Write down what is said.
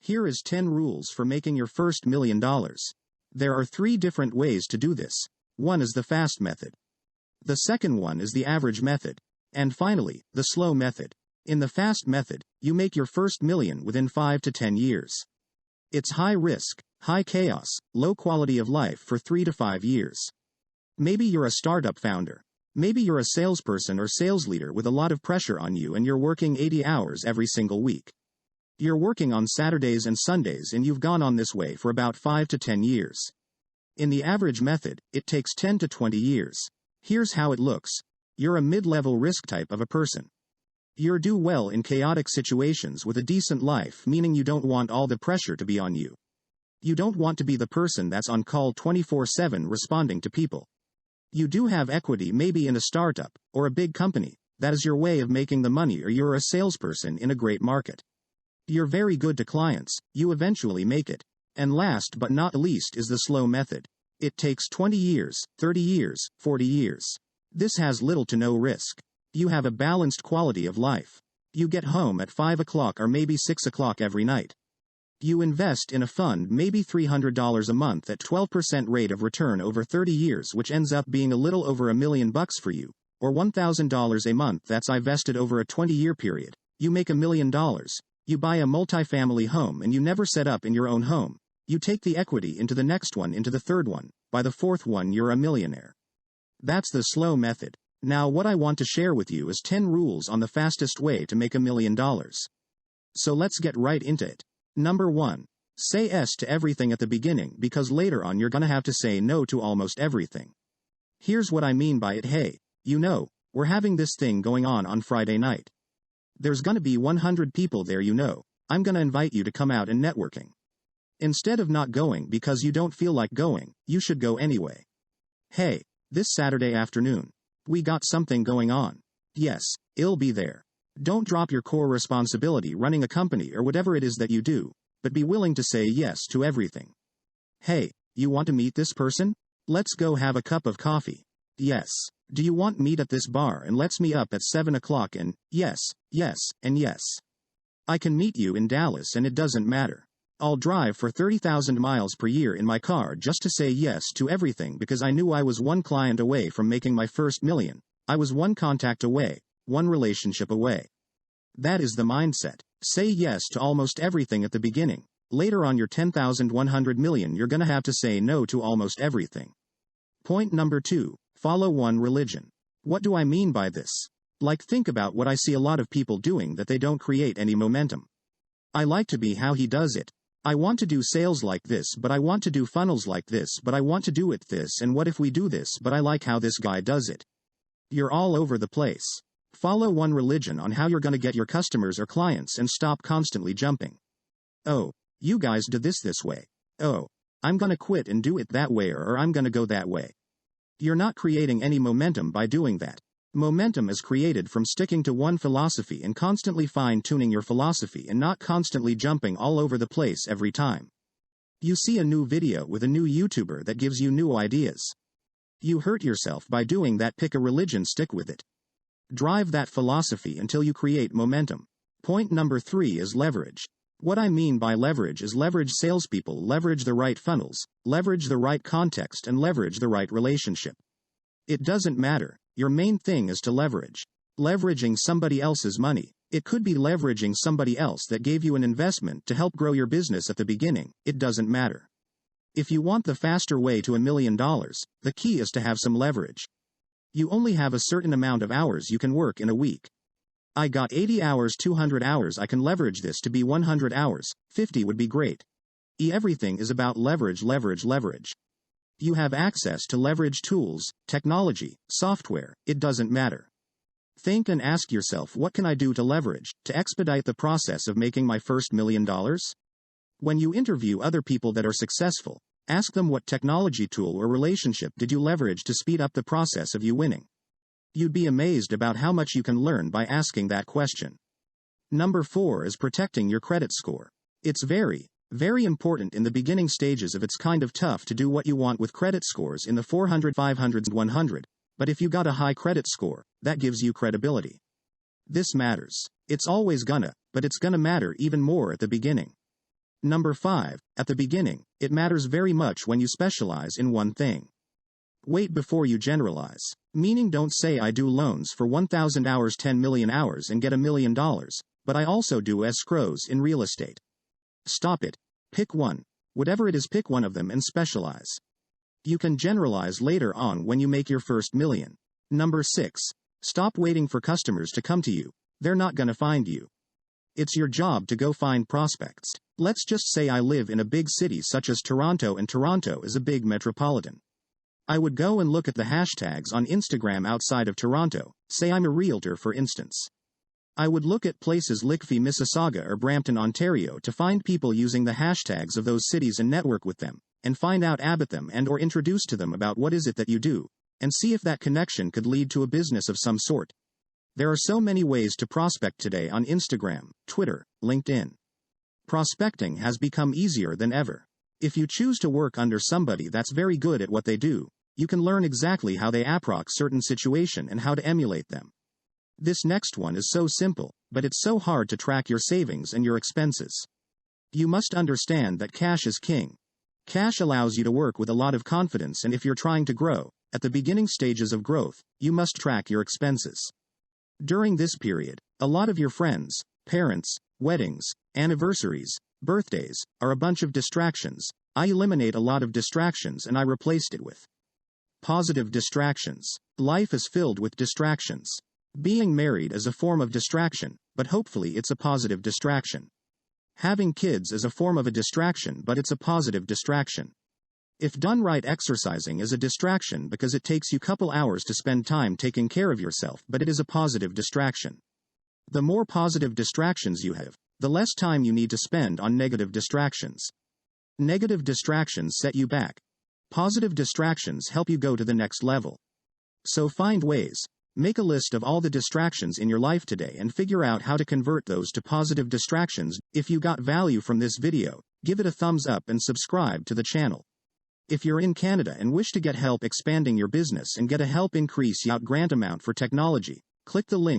Here is 10 rules for making your first $1 million. There are 3 different ways to do this. One is the fast method. The second one is the average method. And finally, the slow method. In the fast method, you make your first million within 5 to 10 years. It's high risk, high chaos, low quality of life for 3 to 5 years. Maybe you're a startup founder. Maybe you're a salesperson or sales leader with a lot of pressure on you and you're working 80 hours every single week. You're working on Saturdays and Sundays and you've gone on this way for about 5 to 10 years. In the average method, it takes 10 to 20 years. Here's how it looks. You're a mid-level risk type of a person. You're do well in chaotic situations with a decent life, meaning you don't want all the pressure to be on you. You don't want to be the person that's on call 24/7 responding to people. You do have equity maybe in a startup, or a big company. That is your way of making the money, or you're a salesperson in a great market. You're very good to clients, you eventually make it. And last but not least is the slow method. It takes 20 years, 30 years, 40 years. This has little to no risk. You have a balanced quality of life. You get home at 5 o'clock or maybe 6 o'clock every night. You invest in a fund maybe $300 a month at 12% rate of return over 30 years, which ends up being a little over $1 million for you, or $1,000 a month that's invested over a 20-year period. You make $1 million. You buy a multifamily home and you never set up in your own home. You take the equity into the next one, into the third one. By the fourth one, you're a millionaire. That's the slow method. Now what I want to share with you is 10 rules on the fastest way to make $1 million. So let's get right into it. Number 1. Say yes to everything at the beginning, because later on you're gonna have to say no to almost everything. Here's what I mean by it. Hey, we're having this thing going on Friday night. There's gonna be 100 people there, I'm gonna invite you to come out and networking. Instead of not going because you don't feel like going, you should go anyway. Hey, this Saturday afternoon, we got something going on. Yes, I'll be there. Don't drop your core responsibility running a company or whatever it is that you do, but be willing to say yes to everything. Hey, you want to meet this person? Let's go have a cup of coffee. Yes. Do you want meet at this bar and let's meet up at 7 o'clock and yes, and yes. I can meet you in Dallas and it doesn't matter. I'll drive for 30,000 miles per year in my car just to say yes to everything, because I knew I was one client away from making my first million. I was one contact away, one relationship away. That is the mindset. Say yes to almost everything at the beginning. Later on your 10,100 million, you're gonna have to say no to almost everything. Point number 2. Follow one religion. What do I mean by this? Like, think about what I see a lot of people doing, that they don't create any momentum. I like to be how he does it. I want to do sales like this, but I want to do funnels like this, but I want to do it this, and what if we do this, but I like how this guy does it. You're all over the place. Follow one religion on how you're going to get your customers or clients and stop constantly jumping. Oh, you guys do this way. Oh, I'm going to quit and do it that way, or I'm going to go that way. You're not creating any momentum by doing that. Momentum is created from sticking to one philosophy and constantly fine-tuning your philosophy and not constantly jumping all over the place every time. You see a new video with a new YouTuber that gives you new ideas. You hurt yourself by doing that. Pick a religion, stick with it. Drive that philosophy until you create momentum. Point number 3 is leverage. What I mean by leverage is leverage salespeople, leverage the right funnels, leverage the right context, and leverage the right relationship. It doesn't matter. Your main thing is to leverage. Leveraging somebody else's money. It could be leveraging somebody else that gave you an investment to help grow your business at the beginning. It doesn't matter. If you want the faster way to $1 million, the key is to have some leverage. You only have a certain amount of hours you can work in a week. I got 80 hours, 200 hours. I can leverage this to be 100 hours. 50 would be great. Everything is about leverage. You have access to leverage tools, technology, software. It doesn't matter. Think and ask yourself, what can I do to leverage, to expedite the process of making my first $1 million? When you interview other people that are successful, ask them what technology tool or relationship did you leverage to speed up the process of you winning. You'd be amazed about how much you can learn by asking that question. Number 4 is protecting your credit score. It's very important in the beginning stages of it's kind of tough to do what you want with credit scores in the 400, 500, 100, but if you got a high credit score, that gives you credibility. This matters. It's always gonna, but it's gonna matter even more at the beginning. Number 5. At the beginning, it matters very much when you specialize in one thing. Wait before you generalize. Meaning, don't say I do loans for 1,000 hours, 10 million hours and get $1 million, but I also do escrows in real estate. Stop it. Pick one. Whatever it is, pick one of them and specialize. You can generalize later on when you make your first million. Number 6. Stop waiting for customers to come to you. They're not gonna find you. It's your job to go find prospects. Let's just say I live in a big city such as Toronto, and Toronto is a big metropolitan. I would go and look at the hashtags on Instagram outside of Toronto. Say I'm a realtor, for instance. I would look at places Lickfee, Mississauga or Brampton, Ontario to find people using the hashtags of those cities and network with them, and find out about them and or introduce to them about what is it that you do, and see if that connection could lead to a business of some sort. There are so many ways to prospect today on Instagram, Twitter, LinkedIn. Prospecting has become easier than ever. If you choose to work under somebody that's very good at what they do, you can learn exactly how they approach certain situation and how to emulate them. This next one is so simple, but it's so hard to track your savings and your expenses. You must understand that cash is king. Cash allows you to work with a lot of confidence, and if you're trying to grow, at the beginning stages of growth, you must track your expenses. During this period, a lot of your friends, parents, weddings, anniversaries, birthdays, are a bunch of distractions. I eliminate a lot of distractions and I replaced it with positive distractions. Life is filled with distractions. Being married is a form of distraction, but hopefully it's a positive distraction. Having kids is a form of a distraction, but it's a positive distraction. If done right, exercising is a distraction because it takes you a couple hours to spend time taking care of yourself, but it is a positive distraction. The more positive distractions you have, the less time you need to spend on negative distractions. Negative distractions set you back. Positive distractions help you go to the next level. So find ways. Make a list of all the distractions in your life today and figure out how to convert those to positive distractions. If you got value from this video, give it a thumbs up and subscribe to the channel. If you're in Canada and wish to get help expanding your business and get a help increase your grant amount for technology, click the link